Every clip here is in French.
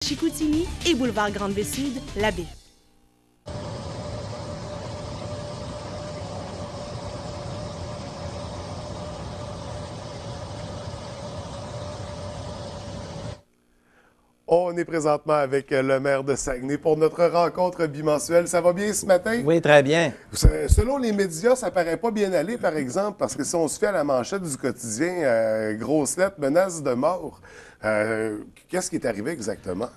Chicoutimi et boulevard Grande-Baie-Sud, La Baie. On est présentement avec le maire de Saguenay pour notre rencontre bimensuelle. Ça va bien ce matin? Oui, très bien. Selon les médias, ça paraît pas bien aller, par exemple, parce que si on se fait à la manchette du quotidien, grosse lettre, menace de mort. Qu'est-ce qui est arrivé exactement?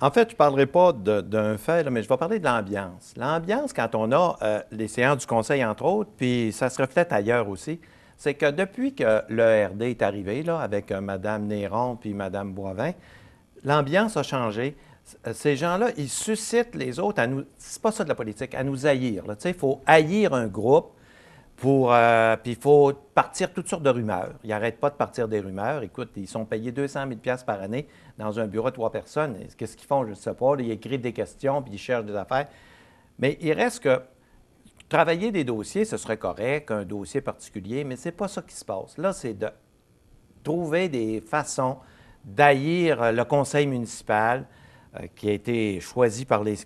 En fait, je ne parlerai pas d'un fait, là, mais je vais parler de l'ambiance. L'ambiance, quand on a les séances du Conseil, entre autres, puis ça se reflète ailleurs aussi, c'est que depuis que l'ERD est arrivé, là, avec Mme Néron puis Mme Boivin, l'ambiance a changé. Ces gens-là, ils suscitent les autres à nous... C'est pas ça de la politique, à nous haïr. Il faut haïr un groupe puis il faut partir toutes sortes de rumeurs. Ils n'arrêtent pas de partir des rumeurs. Écoute, ils sont payés 200 000 par année dans un bureau de 3 personnes. Qu'est-ce qu'ils font? Je ne sais pas. Ils écrivent des questions, puis ils cherchent des affaires. Mais il reste que travailler des dossiers, ce serait correct, un dossier particulier, mais ce n'est pas ça qui se passe. Là, c'est de trouver des façons d'haïr le conseil municipal qui a été choisi par les...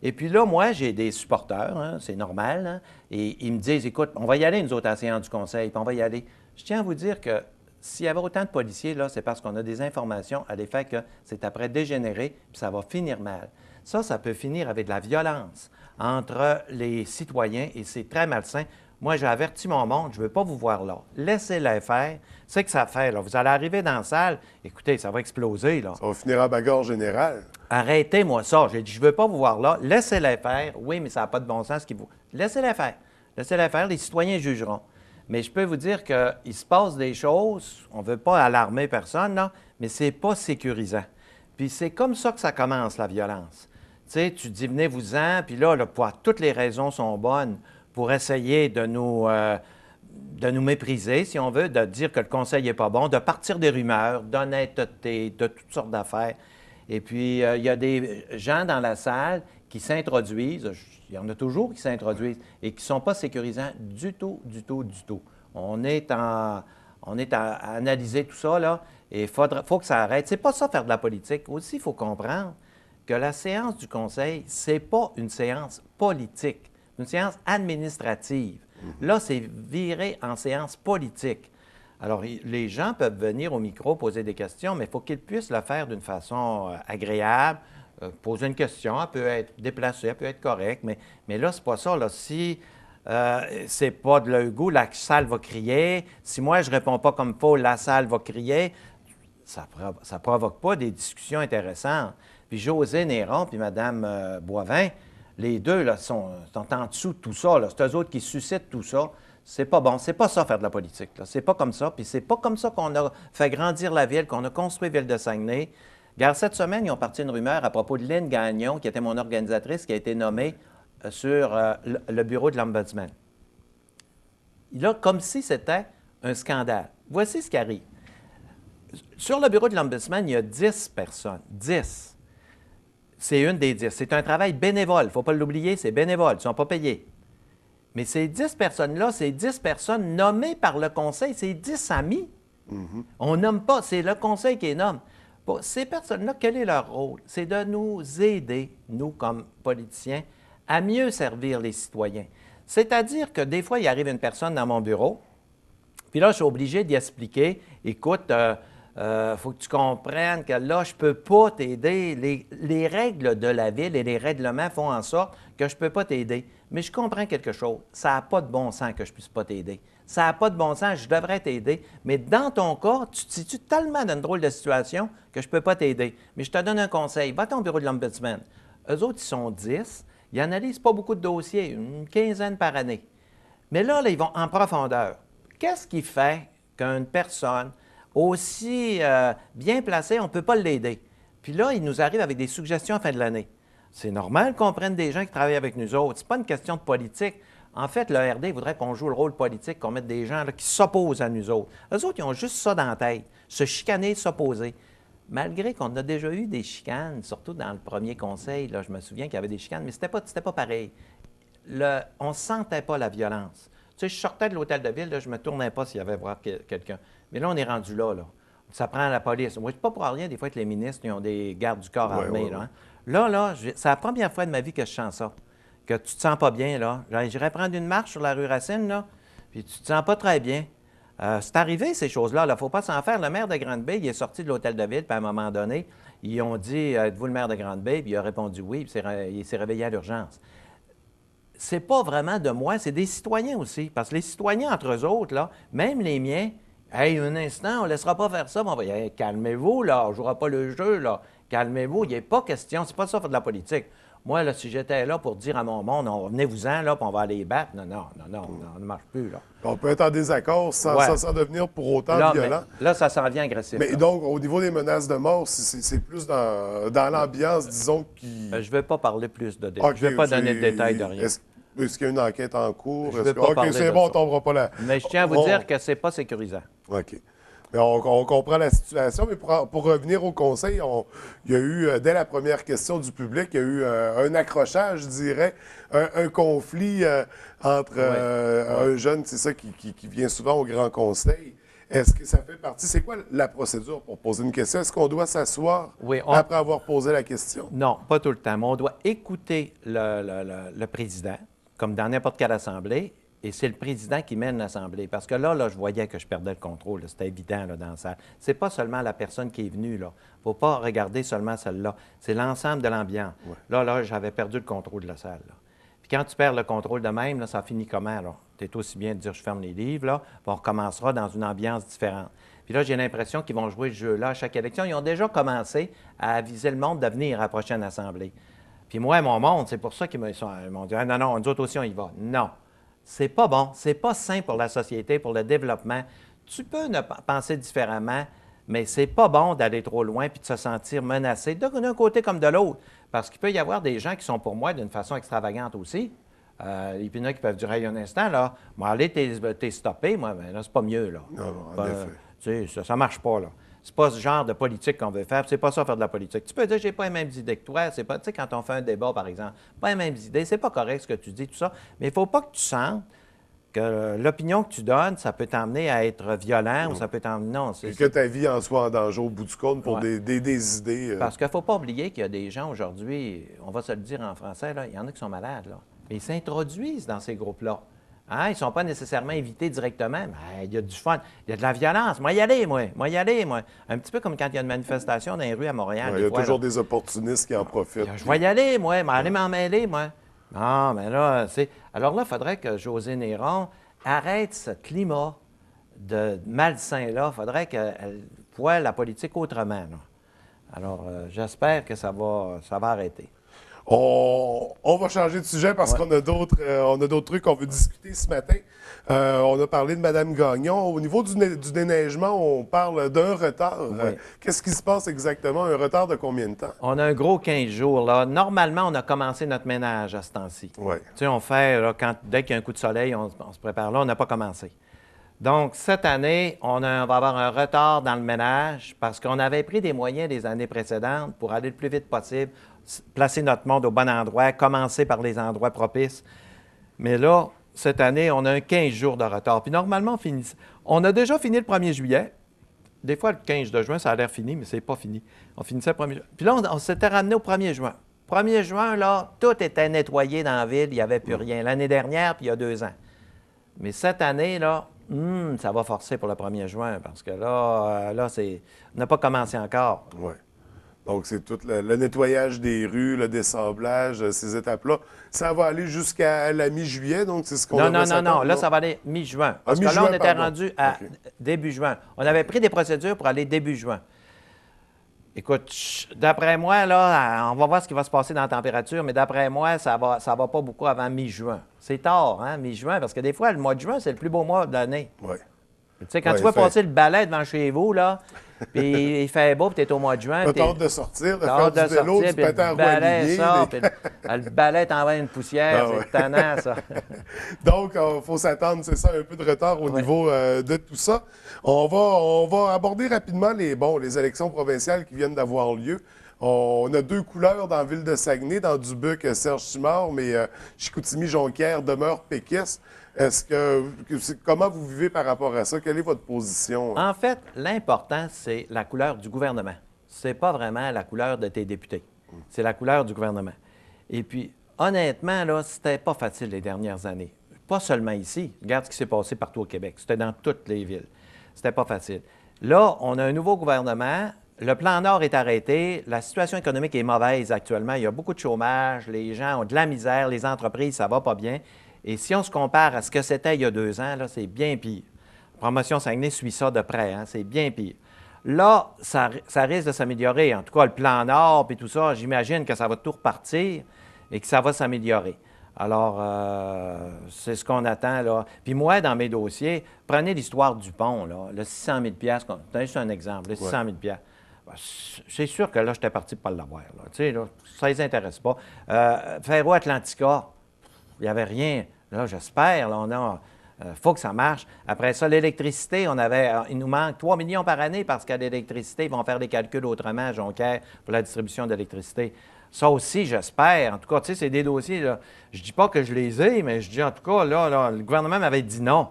Et puis là, moi, j'ai des supporters, hein, c'est normal, hein, et ils me disent, écoute, on va y aller, nous autres, à la séance du conseil, puis on va y aller. Je tiens à vous dire que s'il y avait autant de policiers, là, c'est parce qu'on a des informations à l'effet que c'est après dégénérer, puis ça va finir mal. Ça peut finir avec de la violence entre les citoyens, et c'est très malsain. Moi, j'ai averti mon monde, je ne veux pas vous voir là. Laissez-les faire. C'est que ça fait, là. Vous allez arriver dans la salle, écoutez, ça va exploser, là. Ça va finir en bagarre générale. Arrêtez-moi ça. J'ai dit, je ne veux pas vous voir là. Laissez-les faire. Oui, mais ça n'a pas de bon sens ce qu'ils vous... Laissez-les faire. Laissez-les faire. Les citoyens jugeront. Mais je peux vous dire qu'il se passe des choses, on ne veut pas alarmer personne, là, mais ce n'est pas sécurisant. Puis c'est comme ça que ça commence, la violence. Tu sais, tu dis, venez-vous-en, puis là, toutes les raisons sont bonnes pour essayer de nous mépriser, si on veut, de dire que le conseil n'est pas bon, de partir des rumeurs, d'honnêteté, de toutes sortes d'affaires. Et puis, il y a des gens dans la salle qui s'introduisent, il y en a toujours qui s'introduisent, et qui ne sont pas sécurisants du tout, du tout, du tout. On est à analyser tout ça, là, et il faut que ça arrête. C'est pas ça faire de la politique. Aussi, il faut comprendre que la séance du conseil, ce n'est pas une séance politique, c'est une séance administrative. Là, c'est viré en séance politique. Alors, les gens peuvent venir au micro poser des questions, mais il faut qu'ils puissent le faire d'une façon agréable. Poser une question, elle peut être déplacée, elle peut être correcte, mais là, c'est pas ça. Là. Si c'est pas de leur goût, la salle va crier. Si moi, je réponds pas comme il faut, la salle va crier. Ça ne provoque pas des discussions intéressantes. Puis José Néron puis Mme Boivin, les deux là, sont en dessous de tout ça. C'est eux autres qui suscitent tout ça. C'est pas bon. C'est pas ça faire de la politique. C'est pas comme ça. Puis c'est pas comme ça qu'on a fait grandir la ville, qu'on a construit Ville de Saguenay. Regarde, cette semaine, ils ont parti une rumeur à propos de Lynne Gagnon, qui était mon organisatrice, qui a été nommée sur le bureau de l'Ombudsman. Là, comme si c'était un scandale. Voici ce qui arrive. Sur le bureau de l'Ombudsman, il y a 10 personnes. 10. C'est une des 10. C'est un travail bénévole. Il ne faut pas l'oublier, c'est bénévole. Ils ne sont pas payés. Mais ces 10 personnes-là, c'est 10 personnes nommées par le conseil. C'est 10 amis. On nomme pas. C'est le conseil qui les nomme. Bon, ces personnes-là, quel est leur rôle? C'est de nous aider, nous, comme politiciens, à mieux servir les citoyens. C'est-à-dire que des fois, il arrive une personne dans mon bureau, puis là, je suis obligé d'y expliquer, écoute, faut que tu comprennes que là, je ne peux pas t'aider. Les règles de la ville et les règlements font en sorte que je ne peux pas t'aider. Mais je comprends quelque chose. Ça n'a pas de bon sens que je ne puisse pas t'aider. Ça n'a pas de bon sens, je devrais t'aider. Mais dans ton cas, tu te situes tellement dans une drôle de situation que je ne peux pas t'aider. Mais je te donne un conseil. Va à ton bureau de l'Ombudsman. Eux autres, ils sont 10. Ils n'analysent pas beaucoup de dossiers, une quinzaine par année. Mais là, ils vont en profondeur. Qu'est-ce qui fait qu'une personne aussi bien placée, on ne peut pas l'aider? Puis là, il nous arrive avec des suggestions à la fin de l'année. C'est normal qu'on prenne des gens qui travaillent avec nous autres. Ce n'est pas une question de politique. En fait, le RD voudrait qu'on joue le rôle politique, qu'on mette des gens là, qui s'opposent à nous autres. Eux autres, ils ont juste ça dans la tête, se chicaner, s'opposer. Malgré qu'on a déjà eu des chicanes, surtout dans le premier conseil, là, je me souviens qu'il y avait des chicanes, mais c'était pas pareil. On ne sentait pas la violence. Tu sais, je sortais de l'hôtel de ville, là, je ne me tournais pas s'il y avait voir quelqu'un. Mais là, on est rendu là. ça prend la police. Moi, je ne suis pas pour rien, des fois, que les ministres, ils ont des gardes du corps Ouais, armés. ouais, Là, ouais. hein. Là, c'est la première fois de ma vie que je sens ça. Que tu te sens pas bien, là. J'irais prendre une marche sur la rue Racine, là, puis tu te sens pas très bien. C'est arrivé, ces choses-là. Il ne faut pas s'en faire. Le maire de Grande-Bay, il est sorti de l'hôtel de ville, puis à un moment donné, ils ont dit « Êtes-vous le maire de Grande-Bay? » Puis il a répondu « Oui », puis il s'est réveillé à l'urgence. C'est pas vraiment de moi, c'est des citoyens aussi. Parce que les citoyens, entre eux autres, là, même les miens, « Hey, un instant, on ne laissera pas faire ça. » On va dire hey, « Calmez-vous, là, on ne jouera pas le jeu, là. Calmez-vous, il n'est pas question. C'est pas ça, faire de la politique. » Moi, là, si j'étais là pour dire à mon monde, venez-vous-en, là, puis on va aller les battre, non, ça ne marche plus, là. On peut être en désaccord sans devenir pour autant Là, violent. là, ça s'en vient agressif. Mais là. donc, au niveau des menaces de mort, c'est plus dans l'ambiance, disons, qui... Je ne vais pas parler plus de détails. OK, Je ne vais pas donner de détails de rien. Est-ce qu'il y a une enquête en cours? Je veux pas parler c'est de bon, on ça. ne tombera pas là. Mais je tiens à vous dire que c'est pas sécurisant. OK. Mais on comprend la situation, mais pour revenir au conseil, il y a eu, dès la première question du public, il y a eu un accrochage, je dirais, un conflit entre un jeune, c'est ça, qui vient souvent au grand conseil. Est-ce que ça fait partie, c'est quoi la procédure pour poser une question? Est-ce qu'on doit s'asseoir après avoir posé la question? Non, pas tout le temps. Mais on doit écouter le président, comme dans n'importe quelle assemblée, et c'est le président qui mène l'assemblée. Parce que là, je voyais que je perdais le contrôle. C'était évident là, dans la salle. C'est pas seulement la personne qui est venue. Il ne faut pas regarder seulement celle-là. C'est l'ensemble de l'ambiance. Ouais. Là, j'avais perdu le contrôle de la salle. Là. Puis quand tu perds le contrôle de même, là, ça finit comment? Tu es aussi bien de dire « je ferme les livres », là, puis on recommencera dans une ambiance différente. Puis là, j'ai l'impression qu'ils vont jouer ce jeu-là à chaque élection. Ils ont déjà commencé à aviser le monde de venir à la prochaine assemblée. Puis moi, mon monde, c'est pour ça qu'ils m'ont dit « Ah, non, nous autres aussi, on y va ». Non. C'est pas bon, c'est pas sain pour la société, pour le développement. Tu peux ne pas penser différemment, mais c'est pas bon d'aller trop loin puis de se sentir menacé d'un côté comme de l'autre. Parce qu'il peut y avoir des gens qui sont pour moi d'une façon extravagante aussi. Et puis il y en a qui peuvent dire hey, un instant, là, moi, allez, t'es stoppé, moi, mais là, c'est pas mieux, là. Non, en effet. Tu sais, ça marche pas, là. C'est pas ce genre de politique qu'on veut faire. C'est pas ça, faire de la politique. Tu peux dire, j'ai pas les mêmes idées que toi. C'est pas, tu sais, quand on fait un débat, par exemple, pas les mêmes idées. C'est pas correct ce que tu dis, tout ça. Mais il faut pas que tu sentes que l'opinion que tu donnes, ça peut t'emmener à être violent ou ça peut t'emmener... Non, Et que ta vie en soit en danger au bout du compte pour des idées. Parce qu'il ne faut pas oublier qu'il y a des gens aujourd'hui, on va se le dire en français, là, il y en a qui sont malades, là. Mais ils s'introduisent dans ces groupes-là. Hein? Ils ne sont pas nécessairement invités directement, mais il y a du fun, il y a de la violence. Moi, y aller, moi. Un petit peu comme quand il y a une manifestation dans les rues à Montréal. Il y a toujours des opportunistes qui en profitent. Je vais y aller, moi. Mais aller m'en mêler, moi. Non, mais là, c'est... Alors là, il faudrait que Josée Néron arrête ce climat de malsain-là. Il faudrait qu'elle voie la politique autrement, là. Alors, j'espère que ça va arrêter. On va changer de sujet parce qu'on a d'autres trucs qu'on veut discuter ce matin. On a parlé de Mme Gagnon. Au niveau du déneigement, on parle d'un retard. Oui. Qu'est-ce qui se passe exactement? Un retard de combien de temps? On a un gros 15 jours. Là. Normalement, on a commencé notre ménage à ce temps-ci. Oui. Tu sais, on fait, là, dès qu'il y a un coup de soleil, on se prépare là. On n'a pas commencé. Donc, cette année, on va avoir un retard dans le ménage parce qu'on avait pris des moyens des années précédentes pour aller le plus vite possible, placer notre monde au bon endroit, commencer par les endroits propices. Mais là, cette année, on a un 15 jours de retard. Puis normalement, on a déjà fini le 1er juillet. Des fois, le 15 de juin, ça a l'air fini, mais c'est pas fini. On finissait le 1er juin. Puis là, on s'était ramené au 1er juin. 1er juin, là, tout était nettoyé dans la ville, il n'y avait plus rien. L'année dernière, puis il y a 2 ans. Mais cette année, là, ça va forcer pour le 1er juin parce que là, on n'a pas commencé encore. Oui. Donc, c'est tout le nettoyage des rues, le dessemblage, ces étapes-là. Ça va aller jusqu'à la mi-juillet, donc c'est ce qu'on Non. Là, ça va aller mi-juin. Parce que là, on était rendu à début juin. On avait pris des procédures pour aller début juin. Écoute, d'après moi, là, on va voir ce qui va se passer dans la température, mais d'après moi, ça va pas beaucoup avant mi-juin. C'est tard, hein, mi-juin, parce que des fois, le mois de juin, c'est le plus beau mois de l'année. Oui. Tu sais, quand tu vois passer le balai devant chez vous, là, puis il fait beau, puis tu es au mois de juin. T'as hâte de sortir, de faire du vélo, du patin à roues aligné. Le balai t'envoie une poussière, c'est tannant, ça. Donc, il faut s'attendre, c'est ça, un peu de retard au niveau de tout ça. On va aborder rapidement les élections provinciales qui viennent d'avoir lieu. On a 2 couleurs dans la ville de Saguenay, dans Dubuque, Serge Simard, mais Chicoutimi-Jonquière demeure péquiste. Comment vous vivez par rapport à ça? Quelle est votre position? En fait, l'important, c'est la couleur du gouvernement. C'est pas vraiment la couleur de tes députés. C'est la couleur du gouvernement. Et puis, honnêtement, là, c'était pas facile les dernières années. Pas seulement ici. Regarde ce qui s'est passé partout au Québec. C'était dans toutes les villes. C'était pas facile. Là, on a un nouveau gouvernement. Le plan Nord est arrêté. La situation économique est mauvaise actuellement. Il y a beaucoup de chômage. Les gens ont de la misère. Les entreprises, ça va pas bien. Et si on se compare à ce que c'était il y a 2 ans, là, c'est bien pire. Promotion Saguenay suit ça de près. Hein? C'est bien pire. Là, ça risque de s'améliorer. En tout cas, le plan Nord et tout ça, j'imagine que ça va tout repartir et que ça va s'améliorer. Alors, c'est ce qu'on attend, là. Puis moi, dans mes dossiers, prenez l'histoire du pont, là, le 600 000 c'est juste un exemple, le 600 000 ben, c'est sûr que là, j'étais parti pour pas l'avoir, là. Tu sais, là, ça ne les intéresse pas. Ferro Atlantica, il n'y avait rien. Là, j'espère, là, on a... faut que ça marche. Après ça, l'électricité, il nous manque 3 millions par année parce qu'à l'électricité, ils vont faire des calculs autrement à Jonquière pour la distribution d'électricité. Ça aussi, j'espère. En tout cas, tu sais, c'est des dossiers, là. Je ne dis pas que je les ai, mais je dis, en tout cas, là, le gouvernement m'avait dit non.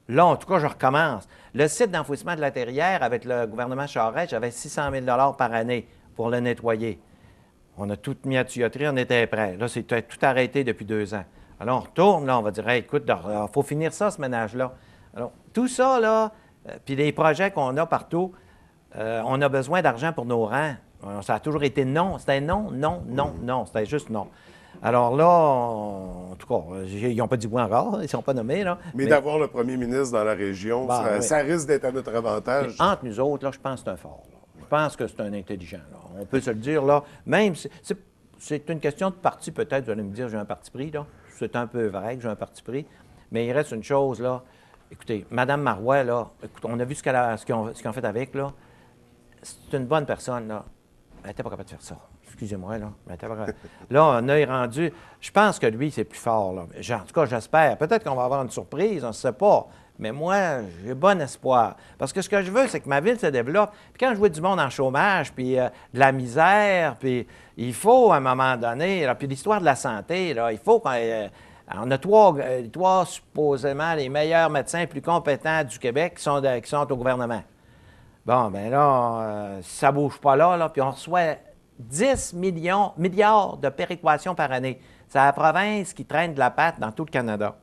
Là, en tout cas, je recommence. Le site d'enfouissement de la Terrière, avec le gouvernement Charest, j'avais 600 000 par année pour le nettoyer. On a tout mis à tuyauterie, on était prêts. Là, c'est tout arrêté depuis 2 ans. Alors, on retourne, là, on va dire, hey, écoute, il faut finir ça, ce ménage-là. Alors, tout ça, là, puis les projets qu'on a partout, on a besoin d'argent pour nos rangs. Ça a toujours été non. C'était non, non, non, non. C'était juste non. Alors là, en tout cas, ils n'ont pas dit oui encore, ils ne sont pas nommés, là. Mais d'avoir le premier ministre dans la région, ça risque d'être à notre avantage. Et entre nous autres, là, je pense que c'est un fort. Là. Je pense que c'est un intelligent. Là. On peut se le dire, là. Même, c'est une question de parti, peut-être, vous allez me dire, j'ai un parti pris, là. C'est un peu vrai que j'ai un parti pris. Mais il reste une chose, là. Écoutez, Mme Marois, là, écoute, on a vu ce qu'ils ont fait avec, là. C'est une bonne personne, là. Elle n'était pas capable de faire ça. Excusez-moi, là. Là, on est rendu... Je pense que lui, c'est plus fort, là. En tout cas, j'espère. Peut-être qu'on va avoir une surprise, on ne sait pas. Mais moi, j'ai bon espoir. Parce que ce que je veux, c'est que ma ville se développe. Puis quand je vois du monde en chômage, puis de la misère, puis il faut, à un moment donné... Là, puis l'histoire de la santé, là, il faut qu'on... on a trois, supposément, les meilleurs médecins les plus compétents du Québec qui sont au gouvernement. Bon, bien là, si ça ne bouge pas là, puis on reçoit 10 milliards de péréquations par année. C'est la province qui traîne de la patte dans tout le Canada.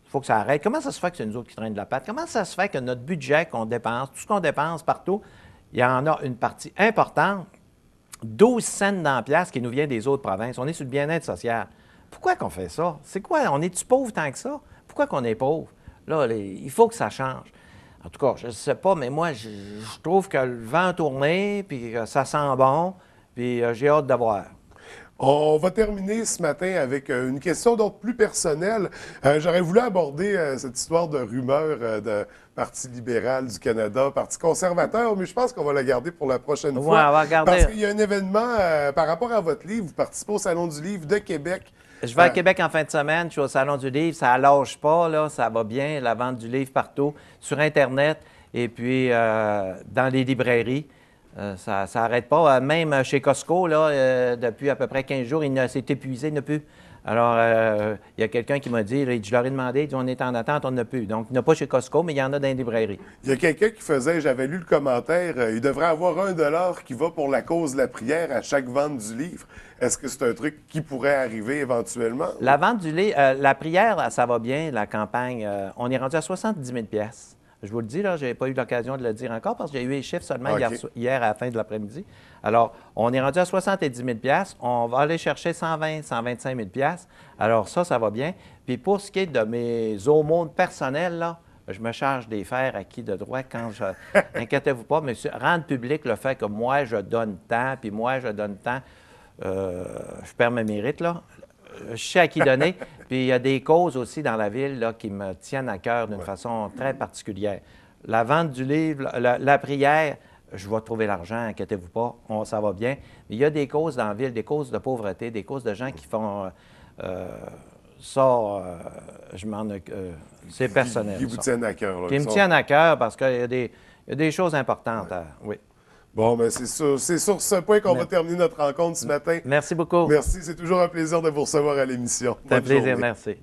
Il faut que ça arrête. Comment ça se fait que c'est nous autres qui traînent de la patte? Comment ça se fait que notre budget qu'on dépense, tout ce qu'on dépense partout, il y en a une partie importante, 12 cents dans la pièce qui nous vient des autres provinces. On est sur le bien-être social. Pourquoi qu'on fait ça? C'est quoi? On est-tu pauvre tant que ça? Pourquoi qu'on est pauvre? Là, il faut que ça change. En tout cas, je ne sais pas, mais moi, je trouve que le vent tourne, puis ça sent bon, puis j'ai hâte de voir. On va terminer ce matin avec une question donc plus personnelle. J'aurais voulu aborder cette histoire de rumeur de Parti libéral du Canada, Parti conservateur, mais je pense qu'on va la garder pour la prochaine fois. On va regarder. Parce qu'il y a un événement par rapport à votre livre. Vous participez au Salon du livre de Québec. Je vais à Québec en fin de semaine, je suis au Salon du livre, ça ne lâche pas, là, ça va bien, la vente du livre partout, sur Internet et puis dans les librairies. Ça n'arrête pas. Même chez Costco, là, depuis à peu près 15 jours, il s'est épuisé, il n'a plus. Alors, il y a quelqu'un qui m'a dit, là, je leur ai demandé, il dit, on est en attente, on n'a plus. Donc, il n'y en a pas chez Costco, mais il y en a dans les librairies. Il y a quelqu'un qui faisait, j'avais lu le commentaire, il devrait avoir $1 qui va pour la cause de la prière à chaque vente du livre. Est-ce que c'est un truc qui pourrait arriver éventuellement? La vente du livre, la prière, ça va bien, la campagne. On est rendu à 70 000 $. Je vous le dis, là, je n'ai pas eu l'occasion de le dire encore parce que j'ai eu les chiffres seulement hier à la fin de l'après-midi. Alors, on est rendu à 70 000 $. On va aller chercher 120 125 000 $. Alors, ça va bien. Puis pour ce qui est de mes aumônes personnelles, là, je me charge des faire acquis de droit quand je... Inquiétez-vous pas, mais rendre public le fait que moi, je donne tant, puis moi, je donne tant, je perds mes mérites, là. Je sais à qui donner. Puis il y a des causes aussi dans la ville là, qui me tiennent à cœur d'une façon très particulière. La vente du livre, la prière, je vais trouver l'argent, inquiétez-vous pas, ça va bien. Mais il y a des causes dans la ville, des causes de pauvreté, des causes de gens qui font ça, je m'en c'est personnel. Qui vous tiennent à cœur. Là, qui me tiennent à cœur parce qu'il y a des choses importantes. Oui. Bon, bien, c'est sur ce point qu'on va terminer notre rencontre ce matin. Merci beaucoup. Merci, c'est toujours un plaisir de vous recevoir à l'émission. C'est un plaisir, merci.